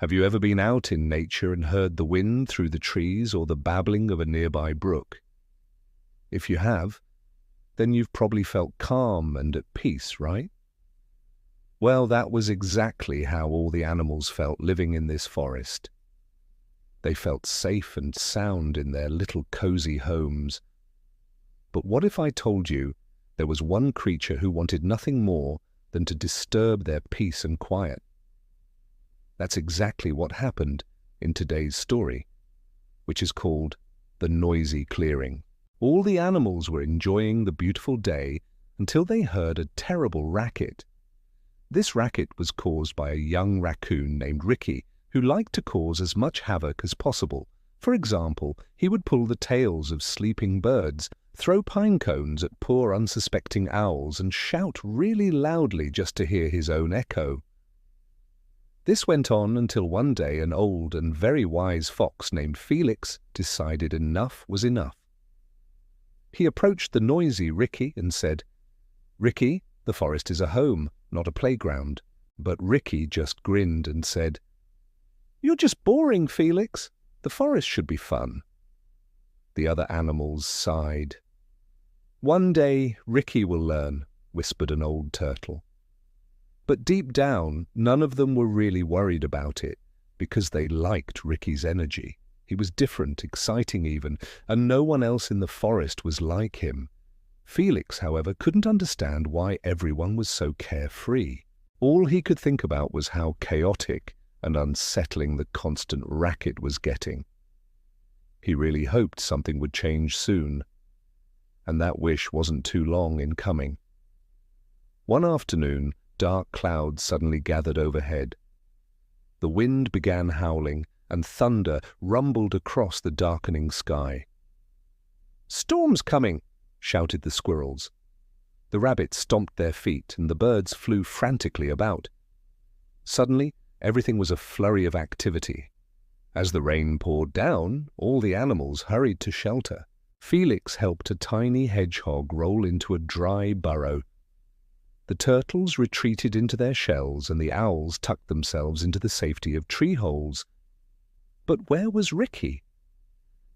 Have you ever been out in nature and heard the wind through the trees or the babbling of a nearby brook? If you have, then you've probably felt calm and at peace, right? Well, that was exactly how all the animals felt living in this forest. They felt safe and sound in their little cozy homes. But what if I told you there was one creature who wanted nothing more than to disturb their peace and quiet? That's exactly what happened in today's story, which is called The Noisy Clearing. All the animals were enjoying the beautiful day until they heard a terrible racket. This racket was caused by a young raccoon named Ricky, who liked to cause as much havoc as possible. For example, he would pull the tails of sleeping birds, throw pine cones at poor unsuspecting owls, and shout really loudly just to hear his own echo. This went on until one day an old and very wise fox named Felix decided enough was enough. He approached the noisy Ricky and said, "Ricky, the forest is a home, not a playground." But Ricky just grinned and said, "You're just boring, Felix. The forest should be fun." The other animals sighed. "One day Ricky will learn," whispered an old turtle. But deep down, none of them were really worried about it, because they liked Ricky's energy. He was different, exciting even, and no one else in the forest was like him. Felix, however, couldn't understand why everyone was so carefree. All he could think about was how chaotic and unsettling the constant racket was getting. He really hoped something would change soon, and that wish wasn't too long in coming. One afternoon, dark clouds suddenly gathered overhead. The wind began howling, and thunder rumbled across the darkening sky. "Storm's coming!" shouted the squirrels. The rabbits stomped their feet, and the birds flew frantically about. Suddenly, everything was a flurry of activity. As the rain poured down, all the animals hurried to shelter. Felix helped a tiny hedgehog roll into a dry burrow. The turtles retreated into their shells, and the owls tucked themselves into the safety of tree holes. But where was Ricky?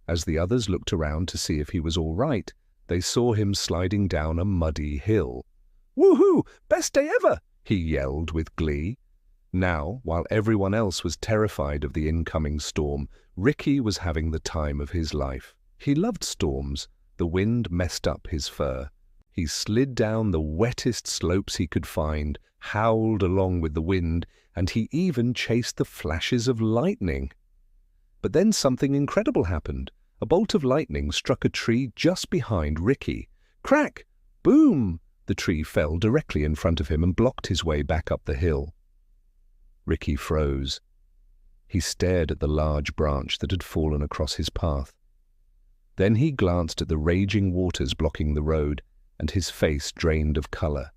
As the others looked around to see if he was all right, they saw him sliding down a muddy hill. "Woohoo! Best day ever!" he yelled with glee. Now, while everyone else was terrified of the incoming storm, Ricky was having the time of his life. He loved storms. The wind messed up his fur. He slid down the wettest slopes he could find, howled along with the wind, and he even chased the flashes of lightning. But then something incredible happened. A bolt of lightning struck a tree just behind Ricky. Crack! Boom! The tree fell directly in front of him and blocked his way back up the hill. Ricky froze. He stared at the large branch that had fallen across his path. Then he glanced at the raging waters blocking the road, and his face drained of color.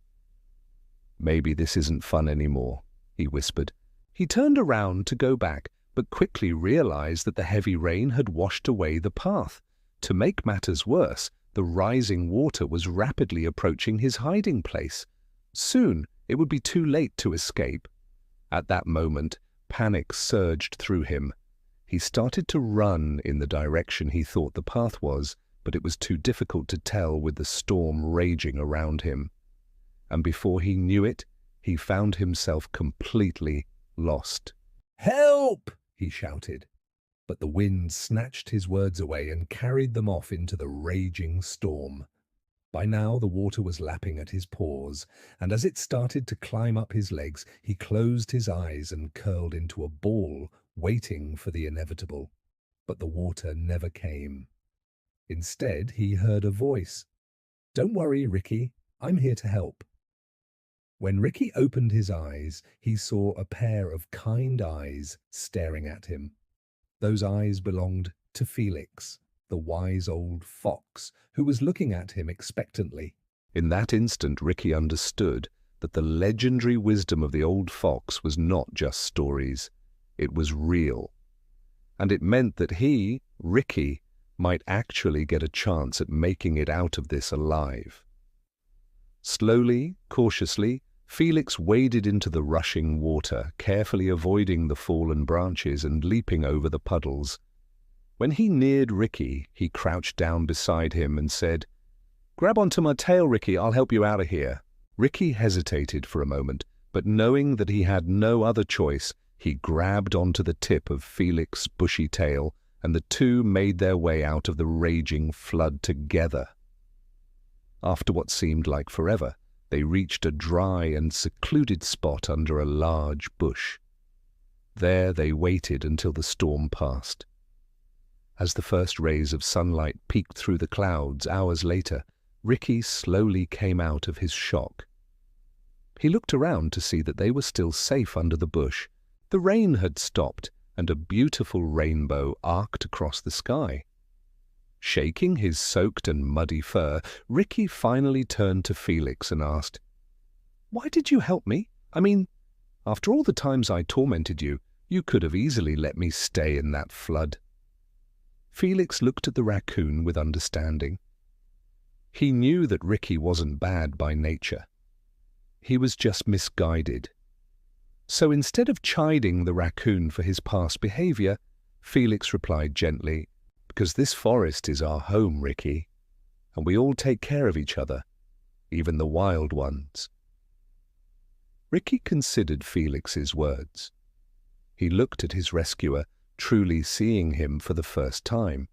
"Maybe this isn't fun anymore," he whispered. He turned around to go back, but quickly realized that the heavy rain had washed away the path. To make matters worse, the rising water was rapidly approaching his hiding place. Soon it would be too late to escape. At that moment, panic surged through him. He started to run in the direction he thought the path was, but it was too difficult to tell with the storm raging around him. And before he knew it, he found himself completely lost. "Help!" he shouted. But the wind snatched his words away and carried them off into the raging storm. By now the water was lapping at his paws, and as it started to climb up his legs, he closed his eyes and curled into a ball, waiting for the inevitable. But the water never came. Instead, he heard a voice. "Don't worry, Ricky. I'm here to help." When Ricky opened his eyes, he saw a pair of kind eyes staring at him. Those eyes belonged to Felix, the wise old fox, who was looking at him expectantly. In that instant, Ricky understood that the legendary wisdom of the old fox was not just stories. It was real. And it meant that he, Ricky, might actually get a chance at making it out of this alive. Slowly, cautiously, Felix waded into the rushing water, carefully avoiding the fallen branches and leaping over the puddles. When he neared Ricky, he crouched down beside him and said, "Grab onto my tail, Ricky, I'll help you out of here." Ricky hesitated for a moment, but knowing that he had no other choice, he grabbed onto the tip of Felix's bushy tail, and the two made their way out of the raging flood together. After what seemed like forever, they reached a dry and secluded spot under a large bush. There they waited until the storm passed. As the first rays of sunlight peeked through the clouds hours later, Ricky slowly came out of his shock. He looked around to see that they were still safe under the bush. The rain had stopped, and a beautiful rainbow arced across the sky. Shaking his soaked and muddy fur, Ricky finally turned to Felix and asked, "Why did you help me? I mean, after all the times I tormented you, you could have easily let me stay in that flood." Felix looked at the raccoon with understanding. He knew that Ricky wasn't bad by nature. He was just misguided. So instead of chiding the raccoon for his past behavior, Felix replied gently, "Because this forest is our home, Ricky, and we all take care of each other, even the wild ones." Ricky considered Felix's words. He looked at his rescuer, truly seeing him for the first time.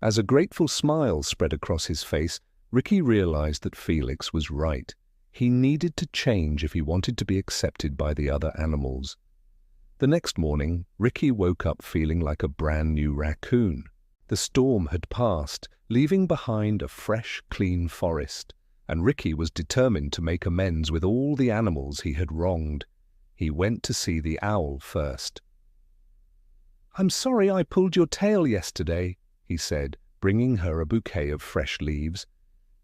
As a grateful smile spread across his face, Ricky realized that Felix was right. He needed to change if he wanted to be accepted by the other animals. The next morning, Ricky woke up feeling like a brand new raccoon. The storm had passed, leaving behind a fresh, clean forest, and Ricky was determined to make amends with all the animals he had wronged. He went to see the owl first. "I'm sorry I pulled your tail yesterday," he said, bringing her a bouquet of fresh leaves.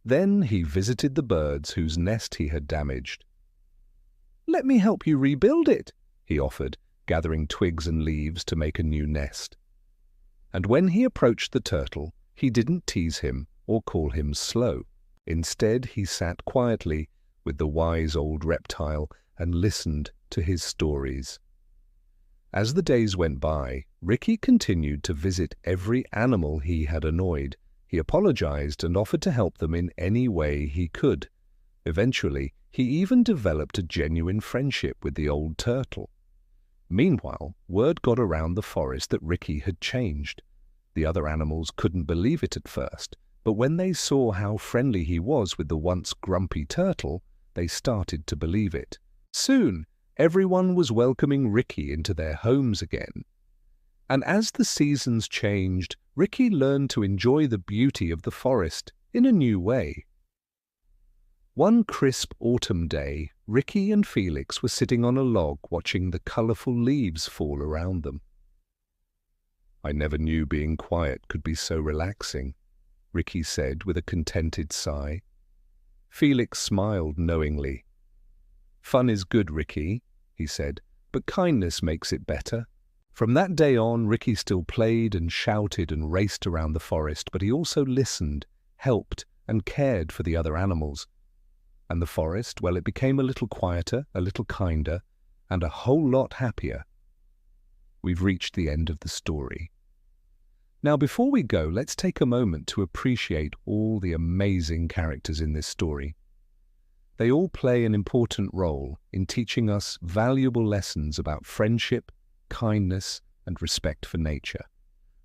Then he visited the birds whose nest he had damaged. "Let me help you rebuild it," he offered, gathering twigs and leaves to make a new nest. And when he approached the turtle, he didn't tease him or call him slow. Instead, he sat quietly with the wise old reptile and listened to his stories. As the days went by, Ricky continued to visit every animal he had annoyed. He apologized and offered to help them in any way he could. Eventually, he even developed a genuine friendship with the old turtle. Meanwhile, word got around the forest that Ricky had changed. The other animals couldn't believe it at first, but when they saw how friendly he was with the once grumpy turtle, they started to believe it. Soon, everyone was welcoming Ricky into their homes again. And as the seasons changed, Ricky learned to enjoy the beauty of the forest in a new way. One crisp autumn day, Ricky and Felix were sitting on a log watching the colorful leaves fall around them. "I never knew being quiet could be so relaxing," Ricky said with a contented sigh. Felix smiled knowingly. "Fun is good, Ricky," he said, "but kindness makes it better." From that day on, Ricky still played and shouted and raced around the forest, but he also listened, helped, and cared for the other animals. And the forest, well, it became a little quieter, a little kinder, and a whole lot happier. We've reached the end of the story. Now, before we go, let's take a moment to appreciate all the amazing characters in this story. They all play an important role in teaching us valuable lessons about friendship, kindness, and respect for nature.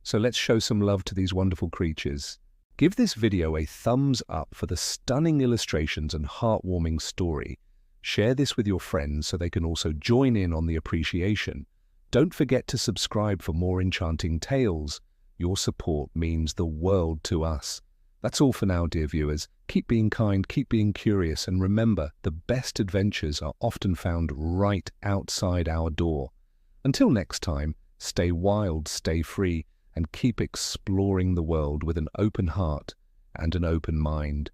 So let's show some love to these wonderful creatures. Give this video a thumbs up for the stunning illustrations and heartwarming story. Share this with your friends so they can also join in on the appreciation. Don't forget to subscribe for more enchanting tales. Your support means the world to us. That's all for now, dear viewers. Keep being kind, keep being curious, and remember, the best adventures are often found right outside our door. Until next time, stay wild, stay free, and keep exploring the world with an open heart and an open mind.